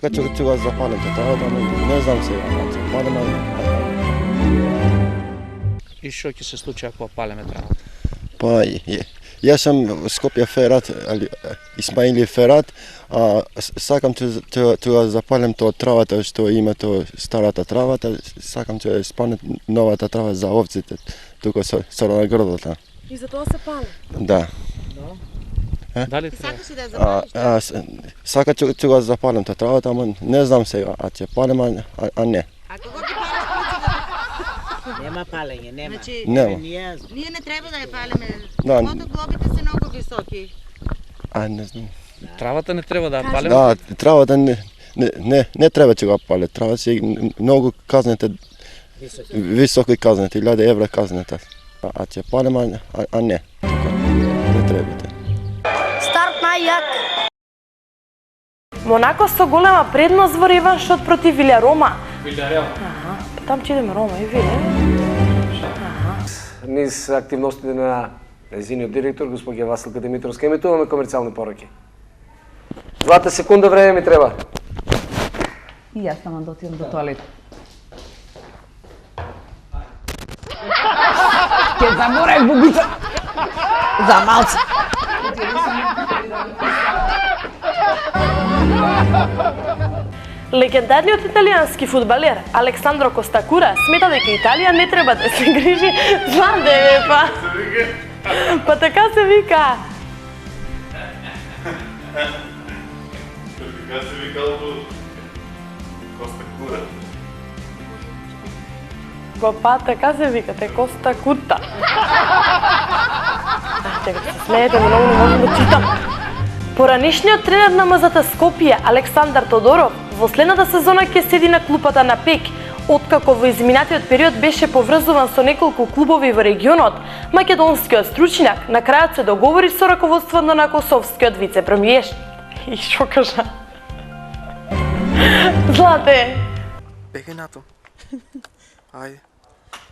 Сакат ќе го запалим тетравата, не знам сега, палиме. И што ќе се случи ако палиме травата? Па, јас сум Скопје Ферат, Исмаили Ферат, а сакам ќе запалим тоа травата што има тоа старата травата, сакам ќе спалим новата трава за овците, тука со грдата. И за тоа се пали? Да. Дали Сакаш и да запалиш? Сакат ќе го запалим тоа травата, ама не знам сега, а ќе палим, а не. А кога ги палиш? Нема палење, нема. Значи, Нема. ние не треба да ја палиме. Да. Зато глобите се многу високи. Не знам. Травата не треба да ја палиме? Да, травата не треба ќе го пали. Трябва си многу казните, високи казните, 1000 евра казните. А ќе палим, а не. Не требате. Старт најак. Монако со голема предност во реваншот против Вилјарома. Вилјареал. Там ќе идеме Рома и Виле. Низ активностите на нејзиниот директор, госпоѓа Василка Димитровска, емитуваме комерцијални пораки. 2 секунда време ми треба. И јас само да отидам до тоалет. Ке заборав бубица. За малце. Легендарниот италијански фудбалер Александро Костакура смета дека Италија не треба да се грижи. Знам деве, па. Па така се вика. Така се викало Костакура. Па така се вика, те Костакута. Чекай, се смеете, многу не можам да читам. Поранешниот тренер на МЗТ Скопје, Александар Тодоров, во следната сезона ќе седи на клупата на ПЕК. Откако во изминатиот период беше поврзуван со неколку клубови во регионот, македонскиот стручњак на крајот се договори со раководството на косовскиот вице-премиер. И што кажа? Злате! Бегај нато. Ајде.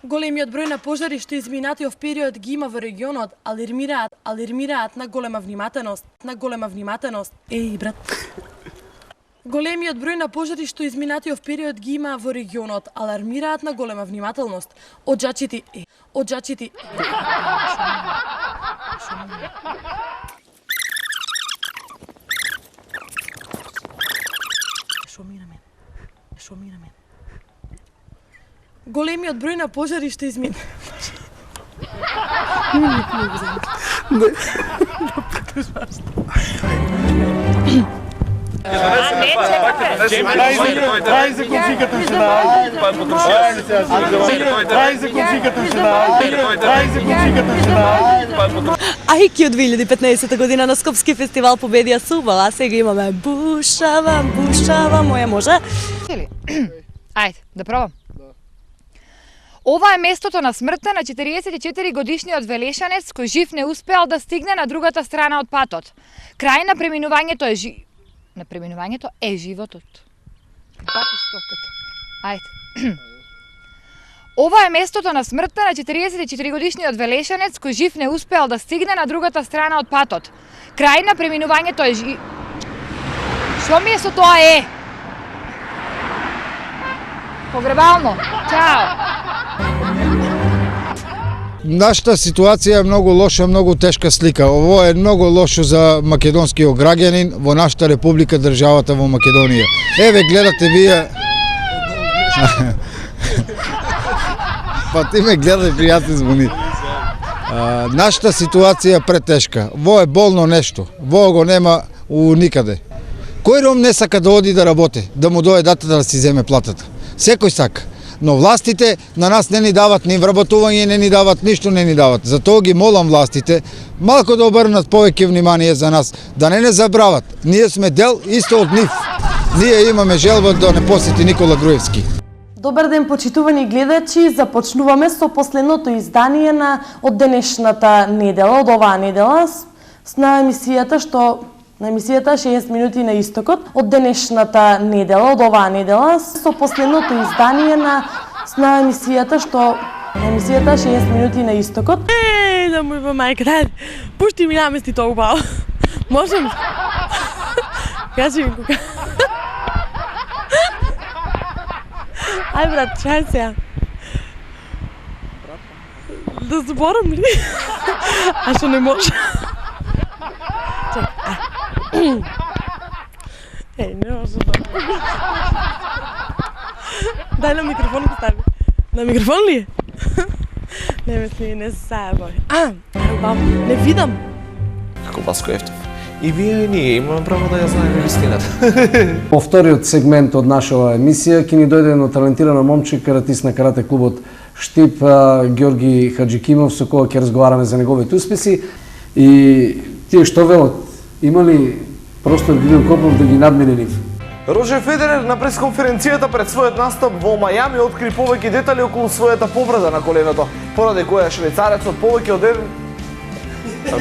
Големиот број на пожари што изминатиот период ги има во регионот алармираат на голема внимателност. Еј, брат. Големиот број на пожари што изминатиот период ги има во регионот алармираат на голема внимателност. Оджачите. Шо ми на мен. Големиот број на пожари што измина. Ајки од 2015 година на Скопски фестивал победија Субал, а сега имаме Бушава, моја може? Ајде, да пробам. Ова е местото на смртта на 44 годишниот велешанец кој жив не успеал да стигне на другата страна од патот. Крај на преминувањето е животот. Ајде. Ова е местото на смртта на 44 годишниот велешанец кој жив не успеал да стигне на другата страна од патот. Крај на преминувањето е Што ми е со тоа е? Погребално. Чао. Нашата ситуација е многу лоша, многу тешка слика. Ово е многу лошо за македонскиот граѓанин во нашата република, државата во Македонија. Еве гледате вие. Па ти ме гледај, пријатни звони. Нашата ситуација е претешка. Во е болно нешто. Во го нема у никаде. Кој ром не сака да оди да работи, да му дое датата да си земе платата? Секој сака. Но властите на нас не ни дават ни вработување, не ни дават ништо, не ни дават. Затоа ги молам властите малку да обрнат повеќе внимание за нас, да не забрават. Ние сме дел исто од нив. Ние имаме желба да не посети Никола Груевски. Добар ден, почитувани гледачи, започнуваме со последното издание од денешната недела, од оваа недела, на емисијата 60 минути на истокот од денешната недела, од оваа недела, со последното издание на емисијата 60 минути на истокот. Да му има мајка, дај, пушти ми намести тоа убаво. Можем? Кажи ми кога. Ај брат, чај сега. Да зборам ли? А што не може? Чекай. Не може да. Дај на микрофон го стави. На микрофон ли е? Не мисли, не се сајабай. Не видам. Како Васко Ефтов. И вие и ние имаме право да ја знаеме вистината. Во вториот сегмент од нашава емисија ќе ни дојде едно талентирано момче, каратист на карате клубот Штип, Ѓорги Хаджикимов, со кога ќе разговараме за неговите успеси. И тие што велат, има ли простор Грил Копов да ги надмине нив? Рожер Федерер на пресконференцијата пред својот настап во Мајами откри повеќе детали околу својата повреда на коленото, поради која швајцарецот повеќе од еден...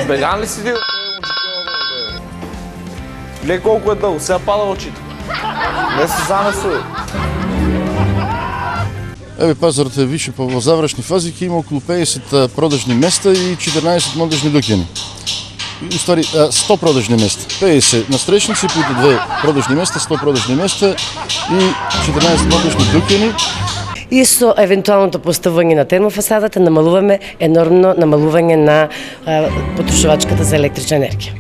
Беган ли си ти? Гледај колку е долго, сега пада очите. Не се занесуј. Еве пазарот е више во завршни фази, ќе има околу 50 продажни места и 14 модежни дуќани. Уствари 100 продажни места. 50 настречници, плюс 2 продажни места, 100 продажни места и 14 модежни дуќани. И со евентуалното поставување на термофасадата намалуваме енормно намалување на потрошувачката за електрична енергија.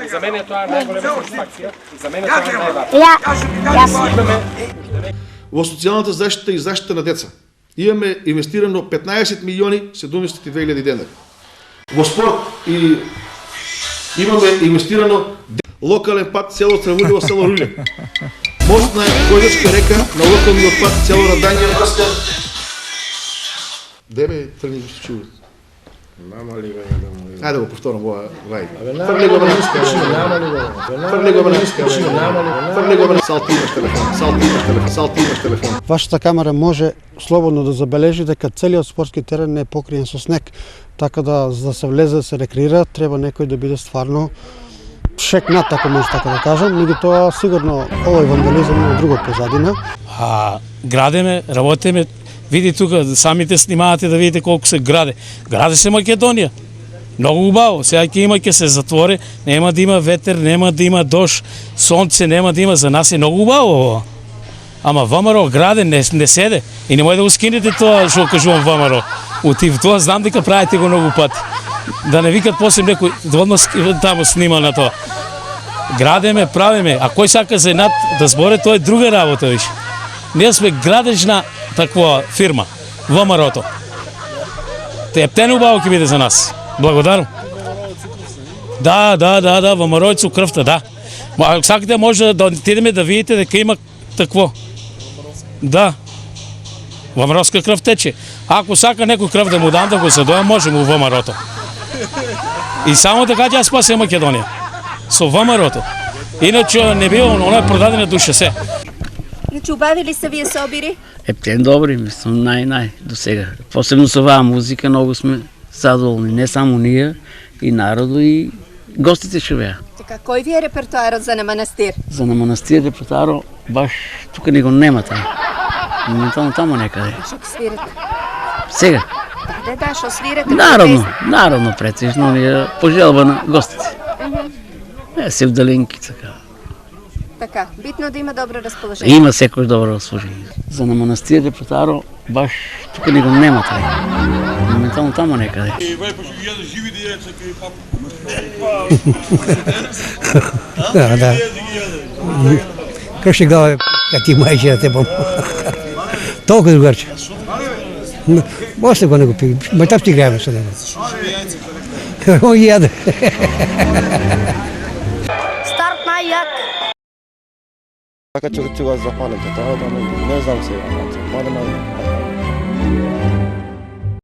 За мене тоа е најголема сатисфакција. За мене тоа е најважно. Во социјалната заштита и заштита на деца имаме инвестирано 15 милиони 72.000 денари. Во спорт и имаме инвестирано локален пат село Црвулево, село Руле. Мост на Којдачка река на локалниот пат село Радање. Дебе тргни што чува. Намали го Ајде го повторам ова, вај. Фрли го на ниска, намали го. Фрли го на ниска, фрли го на салтимаш телефон. Вашата камера може слободно да забележи дека целиот спортски терен не е покриен со снег, така да за да се влезе да се рекреира, треба некој да биде стварно шекнат, ако може така да кажам, меѓутоа сигурно овој вандализам има друга позадина. Градеме, работиме. Види тука, самите снимавате да видите колку се граде. Граде се Македонија. Многу убаво. Сега ќе се затвори, нема да има ветер, нема да има дожд, сонце нема да има. За нас е многу убаво ова. Ама ВМРО граде не седе. И не може да го скинете тоа што кажувам ВМРО. Утив тоа знам дека правите го многу пати. Да не викат после некој одмah таму снима на тоа. Градеме, правиме, а кој сака за инат да зборе, тоа е друга работа више. Ние сме градежна таква фирма, ВМРО-то. Ептен убаво ќе биде за нас. Благодарам. Да, ВМРО-цу крвта, да. Ако сакате може да отидеме да видите дека има такво. Да. ВМРО-ска крв тече. Ако сака некој крв да му дам да го задоја, можеме у ВМРО-то. И само така ќе спасе Македонија. Со ВМРО-то. Иначе не би она е продадена душа се. Значи, убавили се вие собири? Ептен добри, мислам, нај до сега. Посебно со оваа музика, многу сме задоволни. Не само ние, и народу, и гостите што беа. Така, кој ви е репертуарот за на манастир? За на манастир репертуарот, баш тука не го нема таа. Моментално тамо некаде. Што ќе свирите? Сега? Да, што свирите? Народно претежно, ние пожелба на гостите. Севдалинки, така. Така, битно да има добро расположение. Има секој добро расположение. За на манастир репертуарот, баш тука не го нема таа. Моментално тамо некаде. Да. Крши глава, как ти мајче да те бом. Толку другарче. После го не го пи. Майтап ти гледаме со него. Он јаде. Старт најјак. Така ќе го запалим, не знам сега, мада